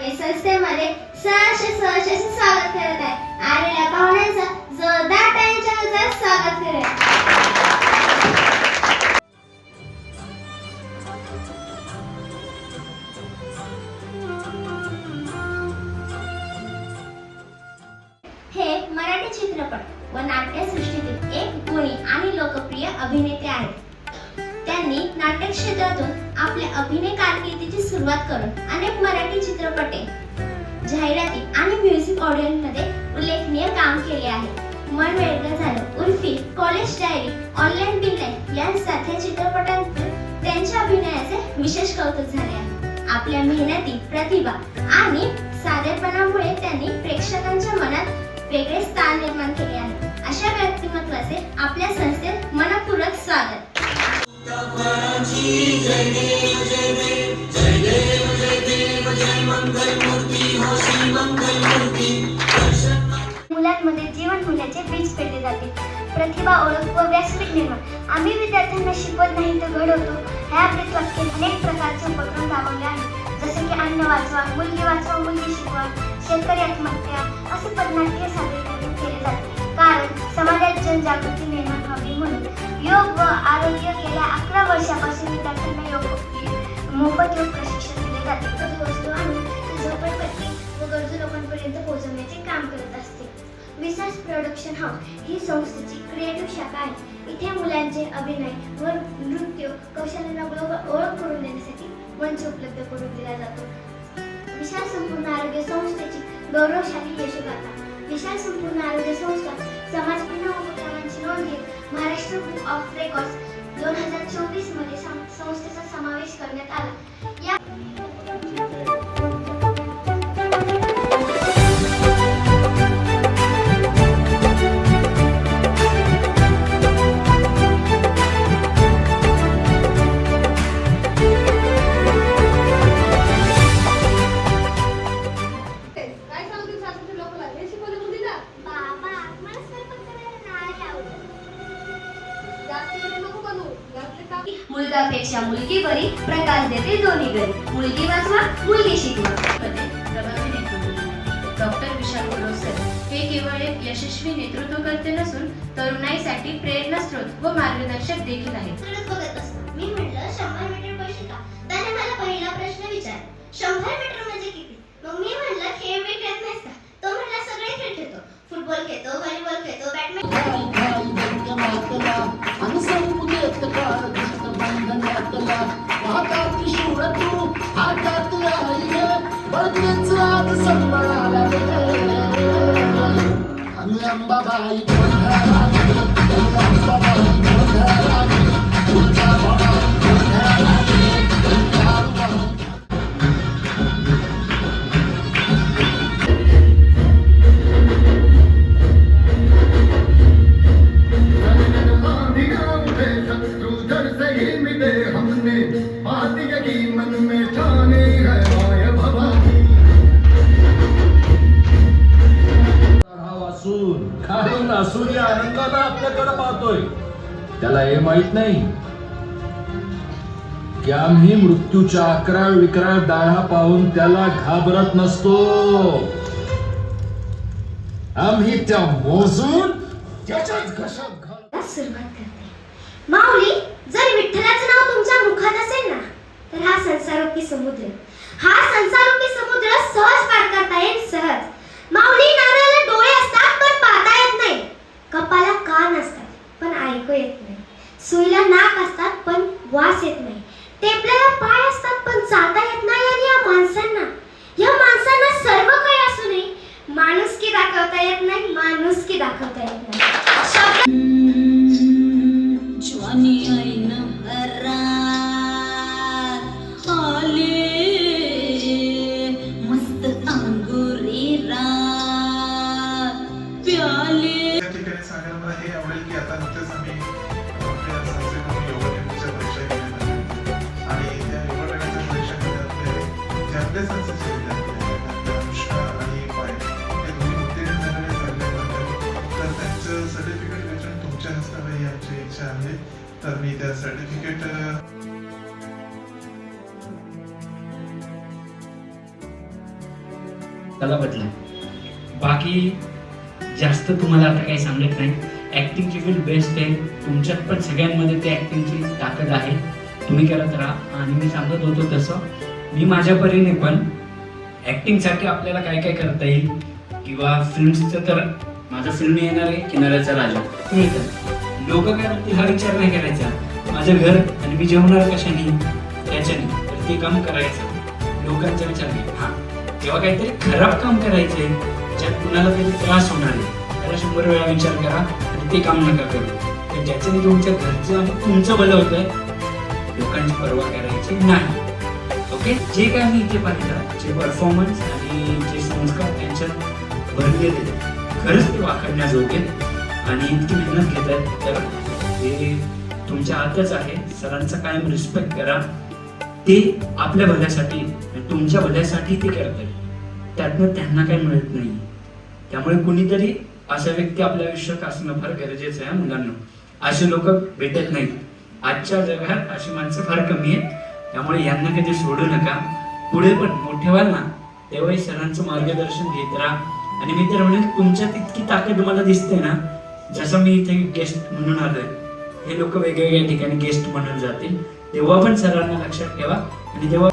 मी संस्थेमध्ये सहर्ष स्वागत करत आहे. आलेल्या पाहुण्यांचं जोरदार टाळ्यांच्या गजरात स्वागत करूया. हे मराठी चित्रपट व नाट्यसृष्टीतील एक गुणी आणि लोकप्रिय अभिनेते आहेत. त्यांनी नाट्य क्षेत्रातून आपल्या अभिनय कारकिर्दीची सुरुवात करून अनेक मराठी चित्रपटे, जाहिराती आणि म्युझिक ऑडिओमध्ये उल्लेखनीय काम केले आहे. मन वेगळं झालं, Urfi, college diary, online bill यांसारख्या चित्रपटांत त्यांच्या अभिनयाचे विशेष कौतुक झाले आहे. आपल्या मेहनती, प्रतिभा आणि साधेपणामुळे त्यांनी प्रेक्षकांच्या मनात वेगळे स्थान निर्माण केले आहे. अशा व्यक्तिमत्वाचे आपल्या संस्थेत मनपूर्वक स्वागत. मुलांमध्ये जीवन मूल्याचे बीज पेरले जाते. प्रतिभा, ओळख व व्यासपीठ निर्माण. आम्ही विद्यार्थ्यांना शिकवत नाही तर घडवतो. ह्या ब्रीदवाक्यात अनेक प्रकारचे उपक्रम राबवले आहेत, जसे की अन्न वाचवा, मुलगी वाचवा, मुलगी शिकवा, शेतकरी आत्महत्या असे पथनाट्य सादरीकरण केले जाते. कारण समाजात जनजागृती निर्माण व्हावी म्हणून योग व आरोग्य गेल्या 11 वर्षापासून विद्यार्थ्यांना मोफत योग प्रशिक्षण दिले जाते. वस्तू आणून झोपडपट्टी व गरजू लोकांपर्यंत पोहोचवण्याचे काम करत असते. विसास प्रोडक्शन हाऊस ही संस्थेची क्रिएटिव्ह शाखा आहे. इथे मुलांचे अभिनय व नृत्य कौशल्यांना ओळख करून देण्यासाठी मंच उपलब्ध करून दिला जातो. विशाल संपूर्ण आरोग्य संस्थेची गौरवशाली यशोगाथा. विशाल संपूर्ण आरोग्य संस्था समाजकल्याण उपक्रमांची नोंद घेत महाराष्ट्र बुक ऑफ रेकॉर्ड्स 2024 मध्ये संस्थेचा समावेश करण्यात आला. या मुलगापेक्षा मुलगी बरी, प्रकाश देते दोन्ही घरी. मुलगी वाचवा, मुलगी शिकवा. प्रभावी नेतृत्व. डॉक्टर विशाल सर हे केवळ एक यशस्वी नेतृत्वकर्ते नसून तरुणाईसाठी प्रेरणास्रोत व मार्गदर्शक देखील आहेत. बघत असतो. मी म्हटलं 100 मीटर पळशील का? त्याने मला पहिला प्रश्न विचारला, 100 मीटर म्हणजे किती? मग मी म्हटलं खेळ खेळत नाहीस का? तो म्हटला सगळे खेळ खेळतो, फुटबॉल खेळतो, व्हॉलीबॉल खेळतो, बॅडमिंटन. सूर्य आनंदाने आपल्याकडे पाहतोय. त्याला हे माहित नाही की आम्ही मृत्यूच्या विकराळ दाढा पाहून त्याला घाबरत नसतो. आम्ही त्या मोजून त्याच्याच घशात सुरुवात करते. माऊली, जर विठ्ठलाचं नाव तुमच्या मुखात असेल ना, तर हा संसारोपी समुद्र सहज पार करता येईल. सहज. माऊली, नारळाला डोळे असतात पण पाहता येत नाही. कपाला कान असतात पण ऐकू येत नाही. सुईला नाक असतात पण वास येत नाही. टेपल्याला पाय असतात पण चालता येत नाही. आणि या माणसांना सर्व काही असूनही माणुसकी दाखवता येत नाही. माणुसकी दाखवता येत नाही. ज्वानी आईन भरा आले मस्त अंगुरी रात प्याले. त्या ठिकाणी सांगायला मला हे आवडेल की आता नुकतेच आम्ही आपल्या संस्थेमध्ये योगा ट्रेनिंगच्या परीक्षा घेतल्या आणि त्या योगा ट्रेनिंगच्या परीक्षामध्ये जे आपल्या संस्थेचे विद्यार्थी आहेत, आपल्या अनुष्का आणि पाय हे दोन्ही उत्तीर्ण झालेले तर त्यांचं सर्टिफिकेट वितरण तुमच्या हस्ते ही आमची इच्छा आहे. तर मी त्या सर्टिफिकेट त्याला बदला. बाकी जास्त तुम्हाला आता काही सांगत नाही. ऍक्टिंगची फील्ड बेस्ट आहे. तुमच्यात पण सगळ्यांमध्ये ते ऍक्टिंगची ताकद आहे. तुम्ही करत राहा. आणि मी सांगत होतो तसं मी माझ्या परीने पण ऍक्टिंगसाठी आपल्याला काय काय करता येईल किंवा फिल्म्सचं तर माझं फिल्म येणार आहे किनाऱ्याचा राजा. तुम्ही लोक काय म्हणतील हा विचार नाही करायचा. माझं घर आणि मी जेवणार कशाने त्याच्याने, तर ते काम करायचं. लोकांचा विचार नाही. हा तेव्हा काहीतरी खराब काम करायचंय ज्यात कुणाला तरी त्रास होणार आहे त्याला 100 वेळा विचार करा आणि ते काम नका करू. तर ज्याच्याने तुमच्या घरचं आणि तुमचं भलं होतंय लोकांची पर्वा करायची नाही. ओके. जे काय मी इथे पाहिलं, जे परफॉर्मन्स आणि जे संस्कार त्यांच्यात भरलेले खरंच ते वाखाणण्याजोगे आणि इतकी मेहनत घेत आहेत तर ते तुमच्या हातच आहे. सरांचा कायम रिस्पेक्ट करा. ते आपल्या भल्यासाठी तुमच्या भल्यासाठी ते करतात. त्यातनं त्यांना काही मिळत नाही. त्यामुळे कुणीतरी अशा व्यक्ती आपल्या आयुष्यात असणं फार गरजेचं आहे मुलांना. असे लोक भेटत नाहीत. आजच्या जगात अशी माणसं फार कमी आहेत. त्यामुळे यांना कधी सोडू नका. पुढे पण मोठे व्हाल ना तेव्हाही सरांचं मार्गदर्शन घेत राहा. आणि मी तर म्हणेन तुमच्यात इतकी ताकद मला दिसते ना, जसं मी इथे गेस्ट म्हणून आलोय, हे लोक वेगवेगळ्या ठिकाणी गेस्ट म्हणून जातील तेव्हा पण सरांना लक्षात ठेवा. आणि तेव्हा